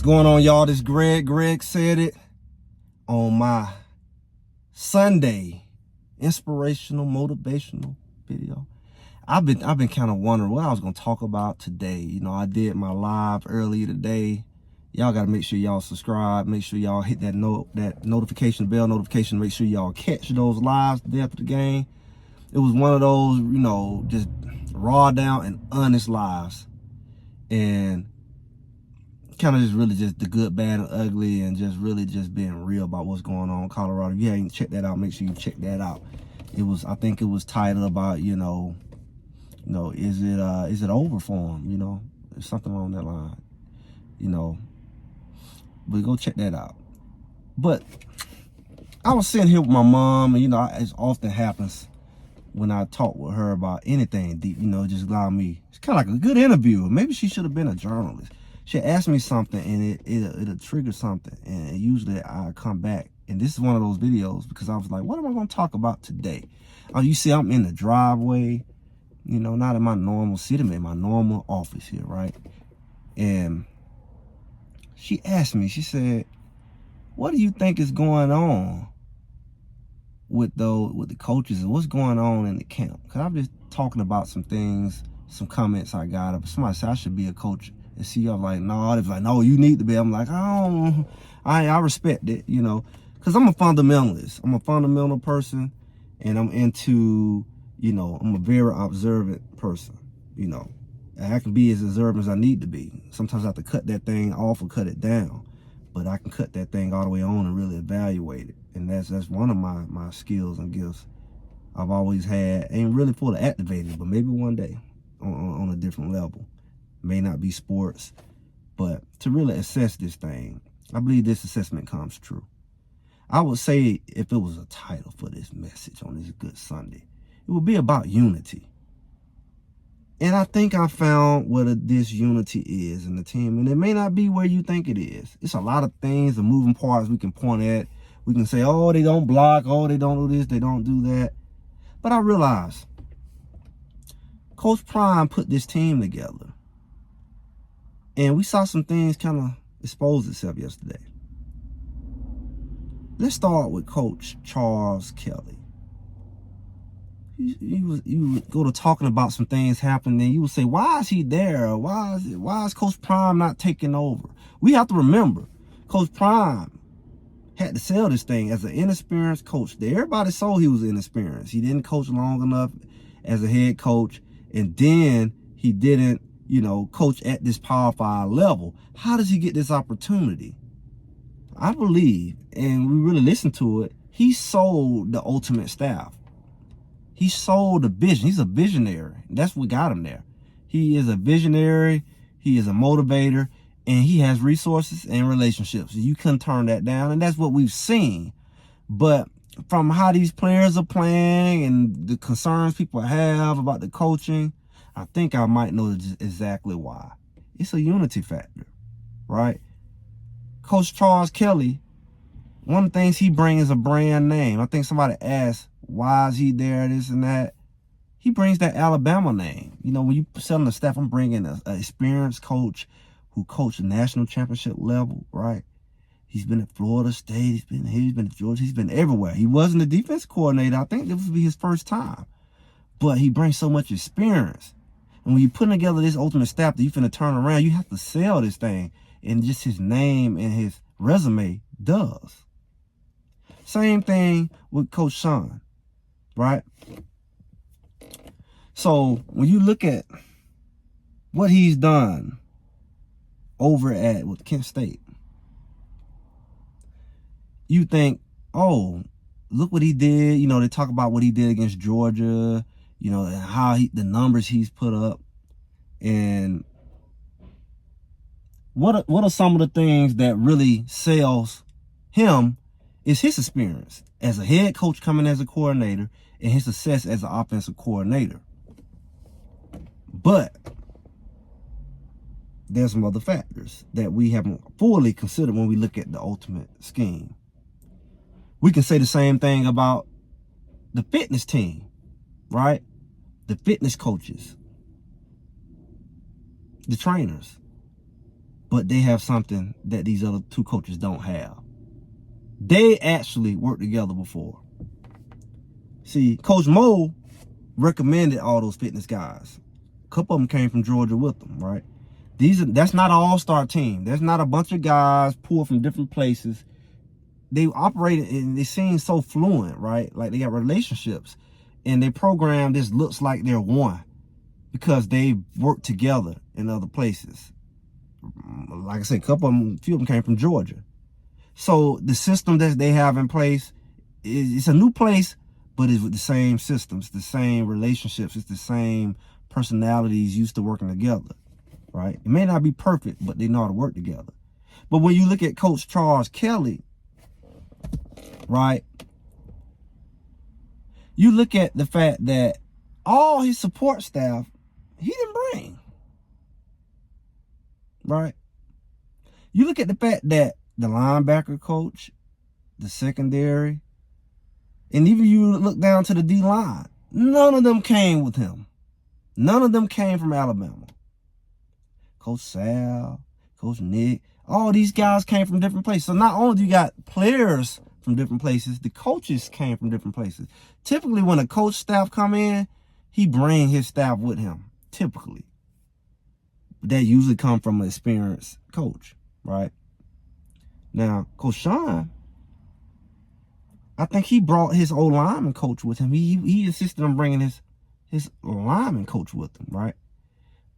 going on, y'all? This Greg. Greg said it on my Sunday inspirational, motivational video. I've been kind of wondering what I was gonna talk about today. You know, I did my live earlier today. Y'all gotta make sure y'all subscribe. Make sure y'all hit that notification bell notification. Make sure y'all catch those lives the day after the game. It was one of those, you know, just raw down and honest lives, and kind of just really just the good, bad, and ugly, and just really just being real about what's going on in Colorado. If you haven't checked that out, make sure you check that out. I think it was titled about, is it over for him? You know, there's something along that line. But go check that out. But I was sitting here with my mom, and it often happens when I talk with her about anything deep. Just allow me. It's kind of like a good interview. Maybe she should have been a journalist. She asked me something, and it'll trigger something, and usually I come back, and this is one of those videos because I was like, what am I going to talk about today? Oh, you see, I'm in the driveway, not in my normal city, I'm in my normal office here, right? And she asked me, she said, what do you think is going on with the coaches, and what's going on in the camp? Because I'm just talking about some things, some comments I got. Somebody said I should be a coach. And see, I'm like, no. They're like, no, you need to be. I'm like, I respect it, because I'm a fundamentalist. I'm a fundamental person, and I'm into, I'm a very observant person, and I can be as observant as I need to be. Sometimes I have to cut that thing off or cut it down, but I can cut that thing all the way on and really evaluate it. And that's one of my skills and gifts I've always had. Ain't really fully activated, but maybe one day on a different level. May not be sports, but to really assess this thing, I believe this assessment comes true. I would say if it was a title for this message on this Good Sunday, it would be about unity. And I think I found what this unity is in the team, and it may not be where you think it is. It's a lot of things, the moving parts we can point at. We can say, oh, they don't block, oh, they don't do this, they don't do that. But I realized Coach Prime put this team together, and we saw some things kind of expose itself yesterday. Let's start with Coach Charles Kelly. You would go to talking about some things happening, you would say, why is he there? Why is Coach Prime not taking over? We have to remember, Coach Prime had to sell this thing as an inexperienced coach. Everybody saw he was inexperienced. He didn't coach long enough as a head coach, and then he didn't coach at this Power 5 level. How does he get this opportunity? I believe, and we really listen to it, he sold the ultimate staff. He sold the vision. He's a visionary. That's what got him there. He is a visionary. He is a motivator, and he has resources and relationships. You couldn't turn that down, and that's what we've seen. But from how these players are playing and the concerns people have about the coaching, I think I might know exactly why. It's a unity factor, right? Coach Charles Kelly, one of the things he brings is a brand name. I think somebody asked, why is he there, this and that? He brings that Alabama name. When you selling the staff, I'm bringing an experienced coach who coached the national championship level, right? He's been at Florida State. He's been here. He's been at Georgia. He's been everywhere. He wasn't a defense coordinator. I think this would be his first time. But he brings so much experience. And when you're putting together this ultimate staff that you're finna turn around, you have to sell this thing. And just his name and his resume does. Same thing with Coach Sean, right? So when you look at what he's done over with Kent State, you think, oh, look what he did. They talk about what he did against Georgia, how the numbers he's put up. And what are some of the things that really sells him is his experience as a head coach coming as a coordinator and his success as an offensive coordinator. But there's some other factors that we haven't fully considered when we look at the ultimate scheme. We can say the same thing about the fitness team, right? The fitness coaches, the trainers. but they have something that these other two coaches don't have. They actually worked together before. See, Coach Mo recommended all those fitness guys. A couple of them came from Georgia with them, right? That's not an all-star team. There's not a bunch of guys pulled from different places. They operated and they seem so fluent, right? Like they got relationships, and their program just looks like they're one because they work together in other places. Like I said, a few of them came from Georgia. So the system that they have in place, it's a new place, but it's with the same systems, the same relationships, it's the same personalities used to working together, right? It may not be perfect, but they know how to work together. But when you look at Coach Charles Kelly, right, you look at the fact that all his support staff, he didn't bring, right? You look at the fact that the linebacker coach, the secondary, and even you look down to the D-line, none of them came with him. None of them came from Alabama. Coach Sal, Coach Nick, all these guys came from different places. So not only do you got players from different places, the coaches came from different places. Typically, when a coach staff come in, he bring his staff with him, typically. But that usually come from an experienced coach, right? Now, Coach Sean, I think he brought his old lineman coach with him. He insisted on bringing his lineman coach with him, right?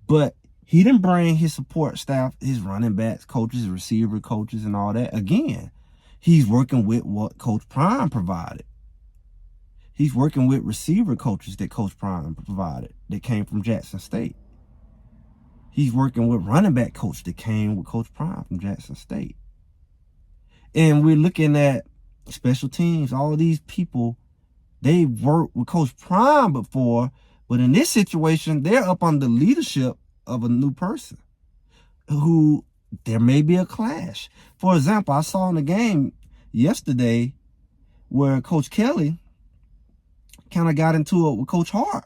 But he didn't bring his support staff, his running backs coaches, his receiver coaches, and all that. Again, he's working with what Coach Prime provided. He's working with receiver coaches that Coach Prime provided that came from Jackson State. He's working with running back coach that came with Coach Prime from Jackson State. And we're looking at special teams. All of these people, they've worked with Coach Prime before, but in this situation, they're up under the leadership of a new person who there may be a clash. For example, I saw in the game yesterday where Coach Kelly kind of got into it with Coach Hart.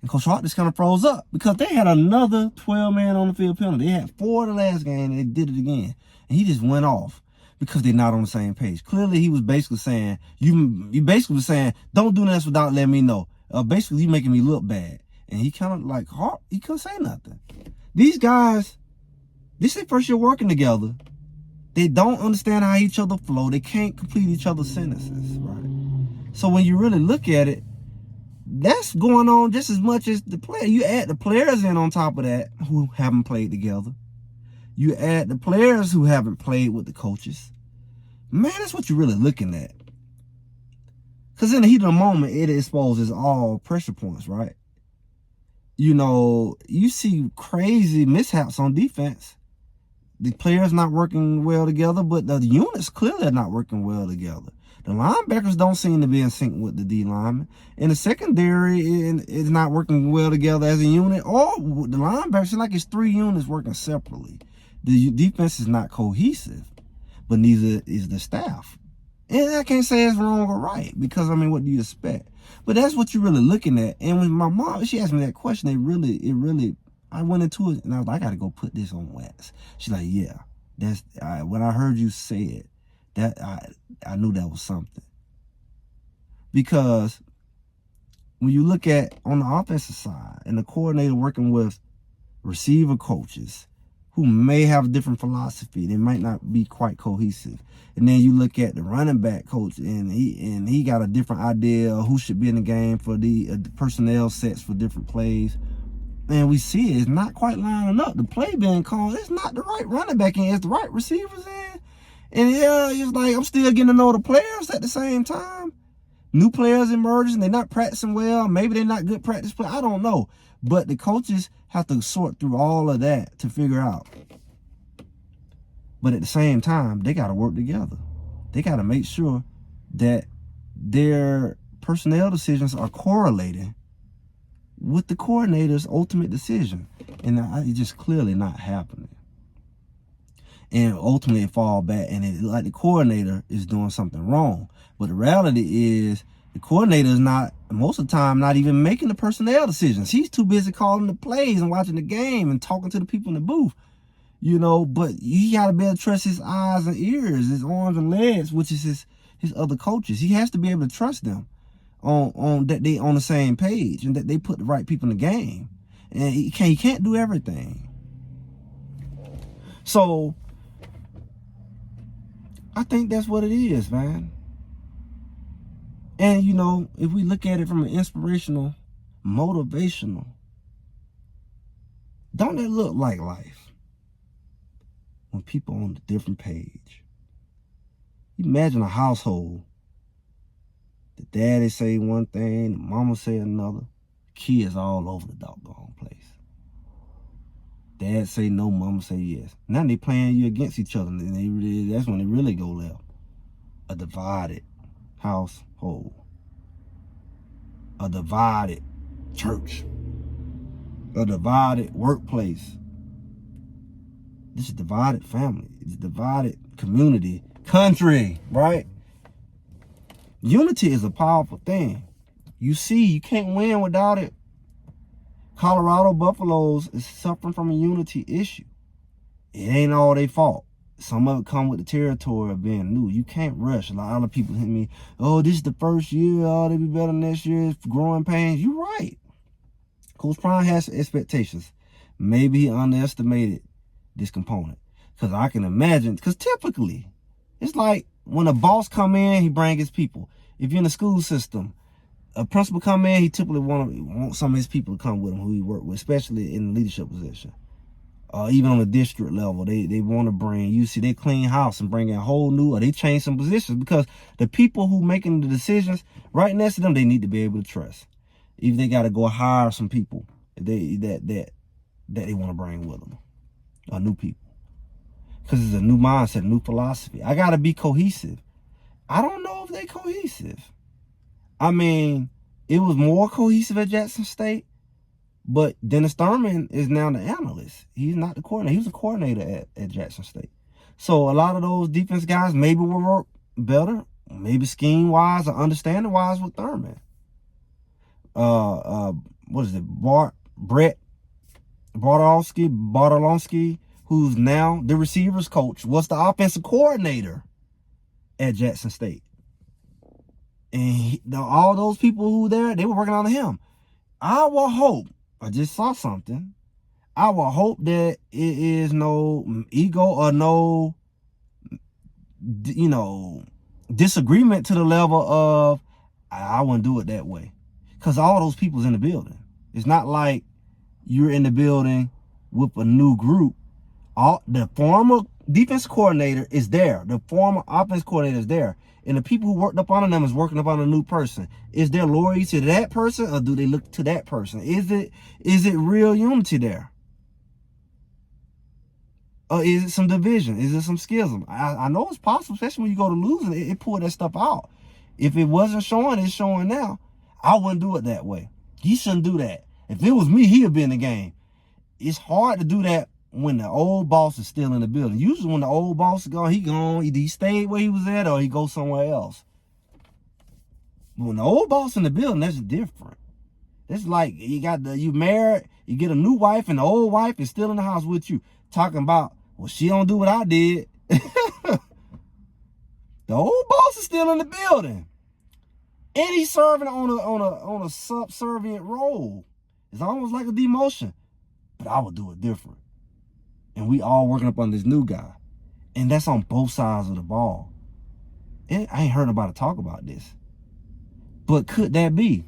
And Coach Hart just kind of froze up because they had another 12-man on the field penalty. They had 4 the last game, and they did it again. And he just went off because they're not on the same page. Clearly, he was basically saying, you basically was saying, don't do this without letting me know. Basically, you making me look bad. And he kind of like, Hart, he couldn't say nothing. These guys, this is their first year working together. They don't understand how each other flow. They can't complete each other's sentences, right? So when you really look at it, that's going on just as much as the player. You add the players in on top of that who haven't played together. You add the players who haven't played with the coaches. Man, that's what you're really looking at. Because in the heat of the moment, it exposes all pressure points, right? You know, you see crazy mishaps on defense. The players not working well together, but the units clearly are not working well together. The linebackers don't seem to be in sync with the D linemen. And the secondary is not working well together as a unit. Or the linebackers, it's like it's 3 units working separately. The defense is not cohesive, but neither is the staff. And I can't say it's wrong or right because, I mean, what do you expect? But that's what you're really looking at. And when my mom, she asked me that question, it really, I went into it and I was like, I got to go put this on wax. She's like, yeah, that's, when I heard you say it, that I knew that was something. Because when you look at on the offensive side and the coordinator working with receiver coaches who may have a different philosophy, they might not be quite cohesive. And then you look at the running back coach and he got a different idea of who should be in the game for the personnel sets for different plays. And we see it's not quite lining up. The play being called, it's not the right running back in, it's the right receivers in. And yeah, it's like I'm still getting to know the players at the same time. New players emerging, they're not practicing well. Maybe they're not good practice players. I don't know. But the coaches have to sort through all of that to figure out. But at the same time, they got to work together. They got to make sure that their personnel decisions are correlating with the coordinator's ultimate decision. And it's just clearly not happening. And ultimately it fall back and it like the coordinator is doing something wrong. But the reality is the coordinator is not, most of the time, not even making the personnel decisions. He's too busy calling the plays and watching the game and talking to the people in the booth. You know, but you gotta be able to trust his eyes and ears, his arms and legs, which is his other coaches. He has to be able to trust them on that they on the same page and that they put the right people in the game. And he can't do everything. So I think that's what it is, man. And you know, if we look at it from an inspirational, motivational, don't that look like life? When people on a different page. You imagine a household. The daddy say one thing, the mama say another. Kids all over the doggone place. Dad say no, mama say yes. Now they playing you against each other. And that's when they really go left. A divided household. A divided church. A divided workplace. This is divided family. It's a divided community. Country, right? Unity is a powerful thing. You see, you can't win without it. Colorado Buffaloes is suffering from a unity issue. It ain't all their fault. Some of it come with the territory of being new. You can't rush. A lot of people hit me, oh, this is the first year. Oh, they'll be better next year. It's growing pains. You're right. Coach Prime has expectations. Maybe he underestimated this component. Because I can imagine, because typically, it's like when a boss come in, he bring his people. If you're in the school system, a principal come in, he typically want some of his people to come with him who he work with, especially in the leadership position. Even on the district level, they want to bring, you see, they clean house and bring in a whole new, or they change some positions because the people who making the decisions right next to them, they need to be able to trust. Even they got to go hire some people that they want to bring with them, or new people. Because it's a new mindset, a new philosophy. I got to be cohesive. I don't know if they cohesive. I mean, it was more cohesive at Jackson State, but Dennis Thurman is now the analyst. He's not the coordinator. He was a coordinator at Jackson State. So a lot of those defense guys maybe will work better, maybe scheme-wise or understanding-wise with Thurman. What is it? Brett Bartolomsky, who's now the receivers coach, was the offensive coordinator at Jackson State. And all those people who were there, they were working under him. I will hope, I just saw something, I will hope that it is no ego or no, you know, disagreement to the level of, I wouldn't do it that way. Because all those people's in the building. It's not like you're in the building with a new group. The former defense coordinator is there. The former offense coordinator is there. And the people who worked up on them is working up on a new person. Is there loyalty to that person, or do they look to that person? Is it real unity there? Or is it some division? Is it some schism? I know it's possible, especially when you go to losing, it pulled that stuff out. If it wasn't showing, it's showing now. I wouldn't do it that way. He shouldn't do that. If it was me, he'd be in the game. It's hard to do that when the old boss is still in the building. Usually when the old boss is gone, either he stayed where he was at or he goes somewhere else. But when the old boss in the building, that's different. It's like you married, you get a new wife, and the old wife is still in the house with you, talking about, well, she don't do what I did. The old boss is still in the building. And he's serving on a subservient role. It's almost like a demotion. But I would do it different. And we all working up on this new guy. And that's on both sides of the ball. And I ain't heard nobody talk about this. But could that be?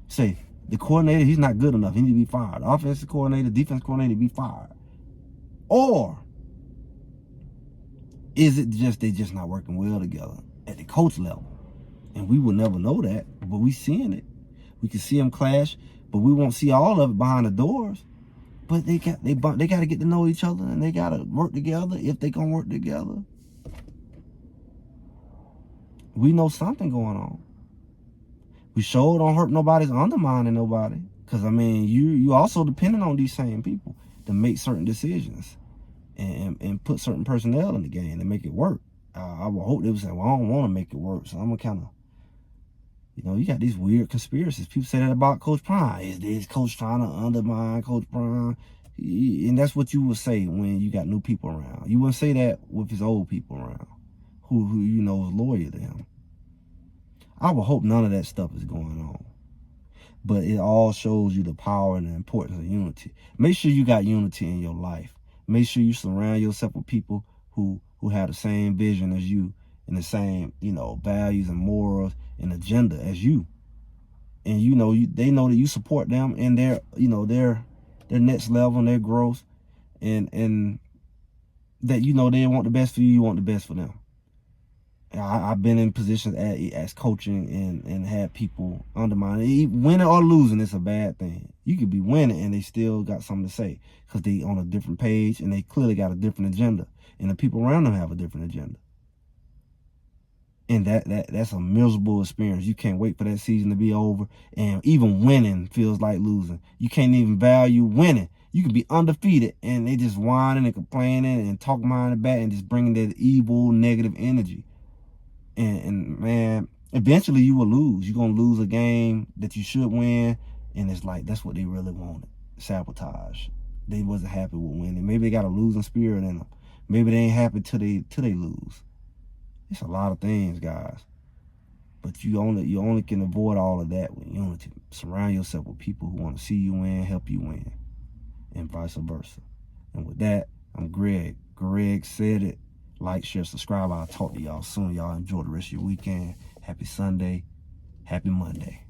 Say, the coordinator, he's not good enough. He need to be fired. Offensive coordinator, defense coordinator, be fired. Or is it just they just not working well together at the coach level? And we will never know that, but we seeing it. We can see them clash, but we won't see all of it behind the doors. But they got to get to know each other, and they got to work together if they gonna work together. We know something going on. We sure don't hurt nobody's undermining nobody, because I mean you also depending on these same people to make certain decisions and put certain personnel in the game and make it work. I would hope they would say, well, I don't want to make it work, so I'm gonna kind of, you know, you got these weird conspiracies. People say that about Coach Prime. Is Coach trying to undermine Coach Prime? And that's what you would say when you got new people around. You wouldn't say that with his old people around, who you know is loyal to him. I would hope none of that stuff is going on. But it all shows you the power and the importance of unity. Make sure you got unity in your life. Make sure you surround yourself with people who have the same vision as you and the same, values and morals and agenda as you. And they know that you support them in their next level and their growth, and that they want the best for you. You want the best for them. I've been in positions as coaching and had people undermine. Winning or losing, it's a bad thing. You could be winning and they still got something to say because they on a different page and they clearly got a different agenda, and the people around them have a different agenda. And that's a miserable experience. You can't wait for that season to be over. And even winning feels like losing. You can't even value winning. You can be undefeated and they just whining and complaining and talking behind the back and just bringing that evil, negative energy. And man, eventually you will lose. You're going to lose a game that you should win. And it's like, that's what they really wanted. Sabotage. They wasn't happy with winning. Maybe they got a losing spirit in them. Maybe they ain't happy till they lose. It's a lot of things, guys. But you only can avoid all of that with unity. Surround yourself with people who want to see you win, help you win, and vice versa. And with that, I'm Greg. Greg said it. Like, share, subscribe. I'll talk to y'all soon. Y'all enjoy the rest of your weekend. Happy Sunday. Happy Monday.